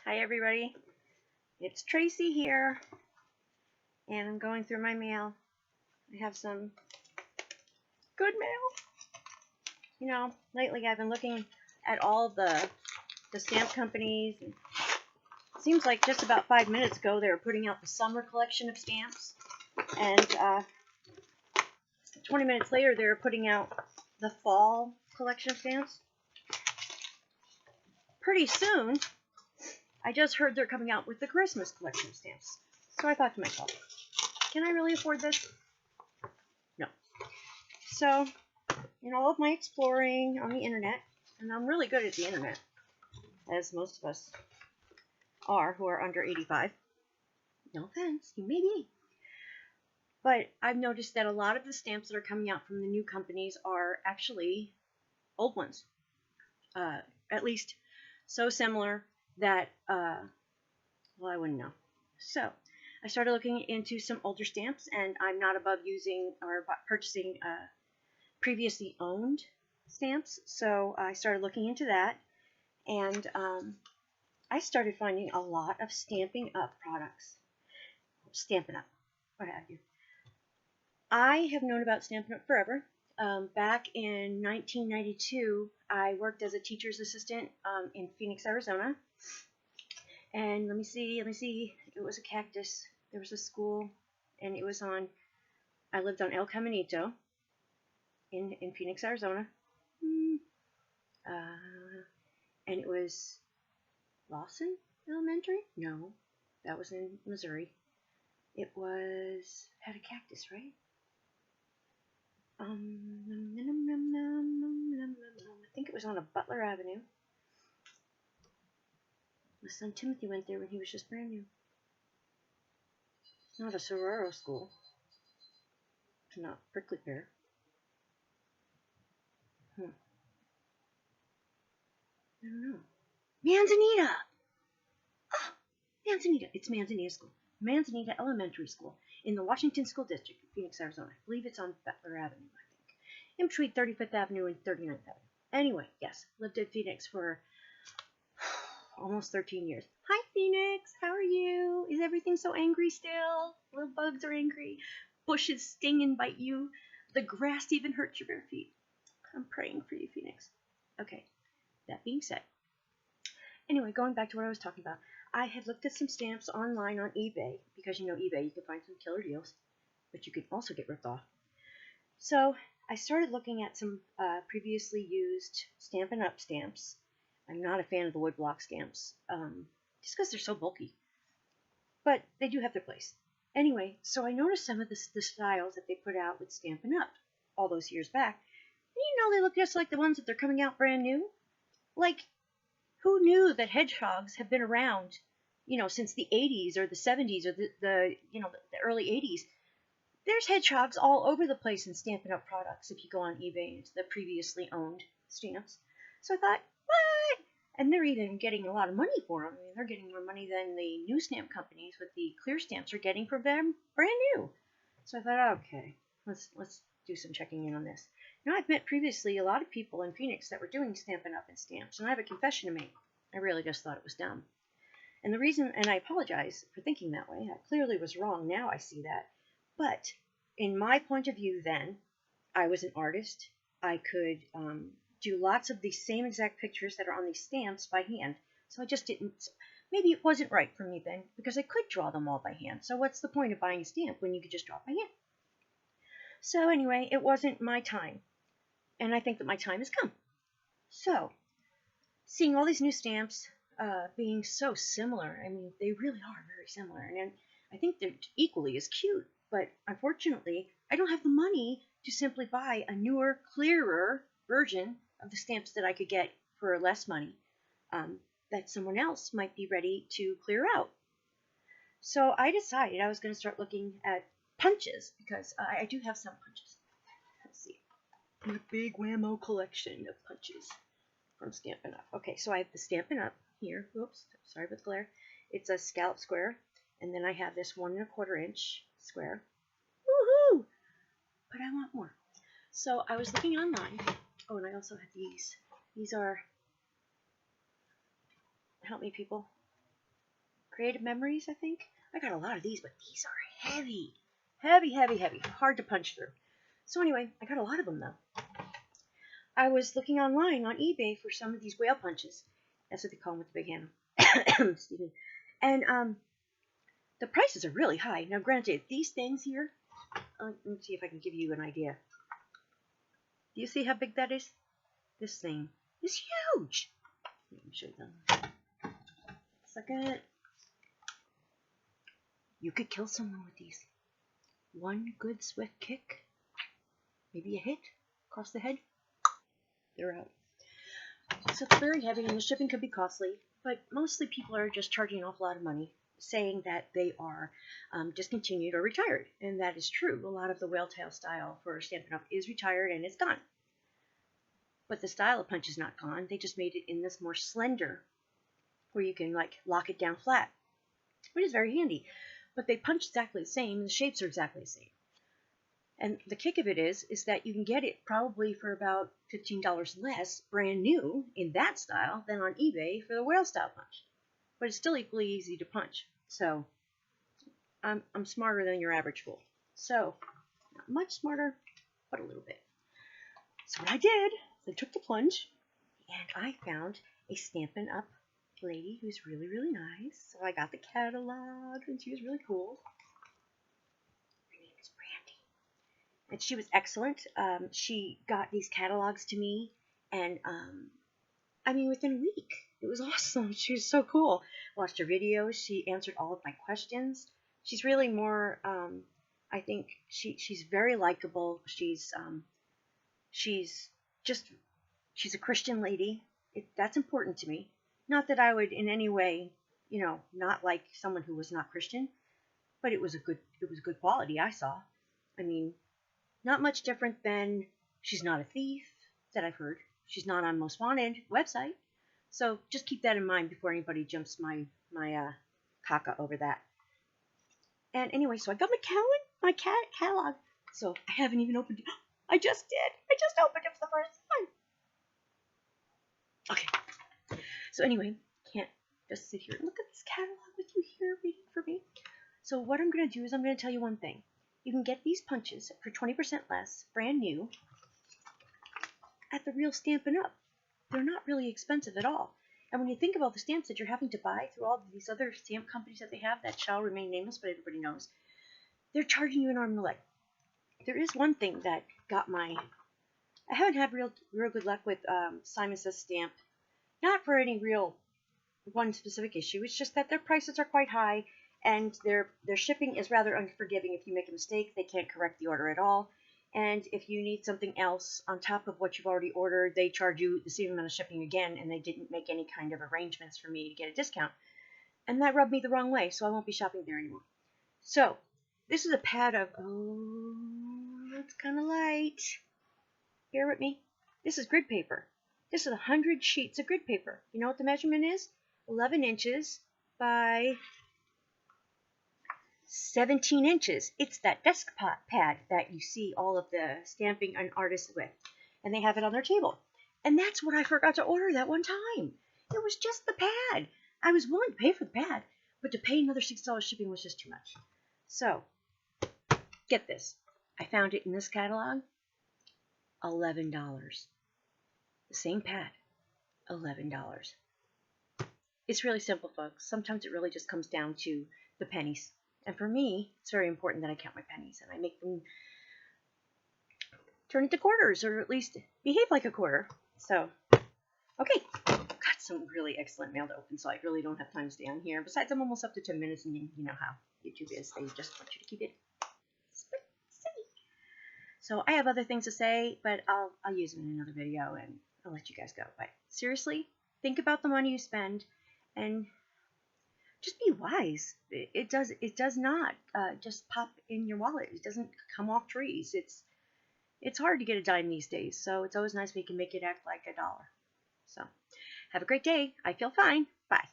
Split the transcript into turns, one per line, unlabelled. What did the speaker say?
Hi everybody, it's Tracy here, and I'm going through my mail. I have some good mail. Lately I've been looking at all the stamp companies. And it seems like just about 5 minutes ago they were putting out the summer collection of stamps, and 20 minutes later they were putting out the fall collection of stamps. Pretty soon, I just heard they're coming out with the Christmas collection of stamps. So I thought to myself, can I really afford this? No. So, in all of my exploring on the internet, and I'm really good at the internet, as most of us are who are under 85. No offense, you may be. But I've noticed that a lot of the stamps that are coming out from the new companies are actually old ones. At least so similar that, well, I wouldn't know. So, I started looking into some older stamps, and I'm not above using or purchasing previously owned stamps, so I started looking into that, and I started finding a lot of Stampin' Up products. Stampin' Up, what have you. I have known about Stampin' Up forever. Back in 1992, I worked as a teacher's assistant in Phoenix, Arizona, and let me see, it was a cactus. There was a school, and it was I lived on El Caminito in Phoenix, Arizona. And it was Lawson Elementary? No, that was in Missouri. It had a cactus, right? I think it was on a Butler Avenue. My son Timothy went there when he was just brand new. It's not a Sororo school. It's not Prickly Pear. I don't know. Manzanita! Oh, Manzanita. It's Manzanita School. Manzanita Elementary School in the Washington School District of Phoenix, Arizona. I believe it's on Butler Avenue, I think. In between 35th Avenue and 39th Avenue. Anyway, yes, lived in Phoenix for almost 13 years. Hi, Phoenix. How are you? Is everything so angry still? Little bugs are angry. Bushes sting and bite you. The grass even hurts your bare feet. I'm praying for you, Phoenix. Okay, that being said. Anyway, going back to what I was talking about. I had looked at some stamps online on eBay, because eBay, you can find some killer deals, but you can also get ripped off. So I started looking at some previously used Stampin' Up stamps. I'm not a fan of the woodblock stamps, just because they're so bulky, but they do have their place. Anyway, so I noticed some of the styles that they put out with Stampin' Up all those years back, and they look just like the ones that they're coming out brand new. Like, who knew that hedgehogs have been around, since the 80s or the 70s or the early 80s? There's hedgehogs all over the place in Stampin' Up products if you go on eBay into the previously owned stamps. So I thought, what? And they're even getting a lot of money for them. I mean, they're getting more money than the new stamp companies with the clear stamps are getting for them brand new. So I thought, okay, let's do some checking in on this. I've met previously a lot of people in Phoenix that were doing Stampin' Up and stamps, and I have a confession to make. I really just thought it was dumb. And the reason, and I apologize for thinking that way, I clearly was wrong. Now I see that. But in my point of view then, I was an artist. I could do lots of the same exact pictures that are on these stamps by hand. So I just didn't, maybe it wasn't right for me then, because I could draw them all by hand. So what's the point of buying a stamp when you could just draw it by hand? So anyway, it wasn't my time. And I think that my time has come. So, seeing all these new stamps being so similar, I mean, they really are very similar. And I think they're equally as cute. But unfortunately, I don't have the money to simply buy a newer, clearer version of the stamps that I could get for less money that someone else might be ready to clear out. So I decided I was going to start looking at punches, because I do have some punches. Let's see. A big whammo collection of punches from Stampin' Up. Okay, so I have the Stampin' Up here. Oops, sorry about the glare. It's a scallop square, and then I have this 1 1/4 inch square. Woohoo! But I want more. So I was looking online. Oh, and I also have these. These are, help me people, Creative Memories, I think. I got a lot of these, but these are heavy. Heavy, heavy, heavy. Hard to punch through. So anyway, I got a lot of them, though. I was looking online on eBay for some of these whale punches. That's what they call them with the big handle. Excuse me. And the prices are really high. Now, granted, these things here, let me see if I can give you an idea. Do you see how big that is? This thing is huge. Let me show you them. Second. You could kill someone with these. One good swift kick, maybe a hit across the head, they're out. So it's very heavy, and the shipping could be costly, but mostly people are just charging an awful lot of money, saying that they are discontinued or retired, and that is true. A lot of the whale tail style for Stampin' Up! Is retired and it's gone. But the style of punch is not gone. They just made it in this more slender, where you can like lock it down flat, which is very handy. But they punch exactly the same, and the shapes are exactly the same. And the kick of it is that you can get it probably for about $15 less, brand new, in that style, than on eBay for the whale style punch. But it's still equally easy to punch. So, I'm smarter than your average fool. So, not much smarter, but a little bit. So what I did, I took the plunge, and I found a Stampin' Up! Lady who's really, really nice. So I got the catalog, and she was really cool. Her name is Brandy, and she was excellent. She got these catalogs to me, and I mean, within a week. It was awesome. She was so cool. Watched her videos. She answered all of my questions. She's really more, I think she's very likable. She's a Christian lady. That's important to me. Not that I would in any way, not like someone who was not Christian, but it was a good quality I saw. I mean, not much different than she's not a thief that I've heard. She's not on Most Wanted website. So just keep that in mind before anybody jumps my caca over that. And anyway, so I got my catalog. So I haven't even opened it. I just did. I just opened it for the first time. Okay. So anyway, can't just sit here and look at this catalog with you here reading for me. So what I'm going to do is I'm going to tell you one thing. You can get these punches for 20% less, brand new, at the real Stampin' Up! They're not really expensive at all. And when you think of all the stamps that you're having to buy through all these other stamp companies that they have that shall remain nameless, but everybody knows, they're charging you an arm and a leg. There is one thing that got I haven't had real good luck with Simon Says Stamp. Not for any real one specific issue. It's just that their prices are quite high, and their shipping is rather unforgiving. If you make a mistake, they can't correct the order at all. And if you need something else on top of what you've already ordered, they charge you the same amount of shipping again, and they didn't make any kind of arrangements for me to get a discount. And that rubbed me the wrong way, so I won't be shopping there anymore. So, this is a pad of, it's kind of light. Bear with me. This is grid paper. This is 100 sheets of grid paper. You know what the measurement is? 11 inches by 17 inches. It's that desk pad that you see all of the stamping and artists with. And they have it on their table. And that's what I forgot to order that one time. It was just the pad. I was willing to pay for the pad, but to pay another $6 shipping was just too much. So, get this. I found it in this catalog. $11. The same pad. $11. It's really simple, folks. Sometimes it really just comes down to the pennies. And for me, it's very important that I count my pennies and I make them turn into quarters, or at least behave like a quarter. So, okay. Got some really excellent mail to open, so I really don't have time to stay on here. Besides, I'm almost up to 10 minutes, and you know how YouTube is. They just want you to keep it spicy. So I have other things to say, but I'll use them in another video, and I'll let you guys go. But seriously, think about the money you spend, and just be wise. It does not just pop in your wallet. It doesn't come off trees. It's hard to get a dime these days, so it's always nice when you can make it act like $1. So have a great day. I feel fine. Bye.